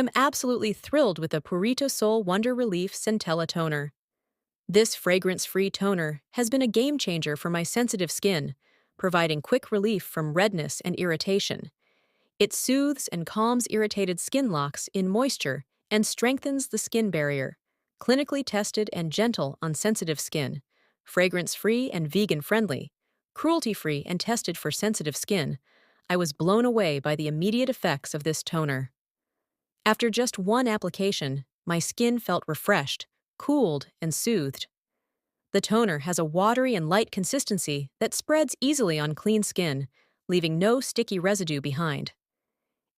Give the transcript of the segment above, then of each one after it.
am absolutely thrilled with the Purito Soul Wonder Relief Centella Toner. This fragrance-free toner has been a game-changer for my sensitive skin, providing quick relief from redness and irritation. It soothes and calms irritated skin locks in moisture and strengthens the skin barrier. Clinically tested and gentle on sensitive skin, fragrance-free and vegan-friendly, cruelty-free and tested for sensitive skin, I was blown away by the immediate effects of this toner. After just one application, my skin felt refreshed, cooled, and soothed. The toner has a watery and light consistency that spreads easily on clean skin, leaving no sticky residue behind.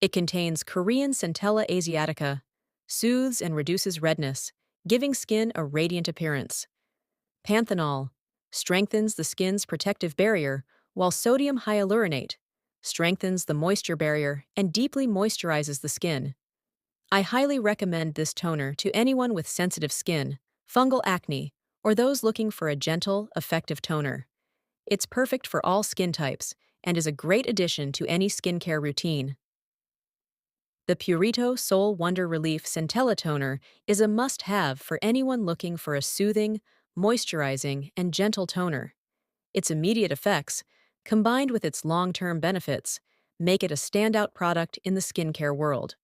It contains Korean Centella Asiatica, soothes and reduces redness, giving skin a radiant appearance. Panthenol strengthens the skin's protective barrier, while sodium hyaluronate strengthens the moisture barrier and deeply moisturizes the skin. I highly recommend this toner to anyone with sensitive skin, fungal acne, or those looking for a gentle, effective toner. It's perfect for all skin types and is a great addition to any skincare routine. The Purito Soul Wonder Relief Centella Toner is a must-have for anyone looking for a soothing, moisturizing, and gentle toner. Its immediate effects, combined with its long-term benefits, make it a standout product in the skincare world.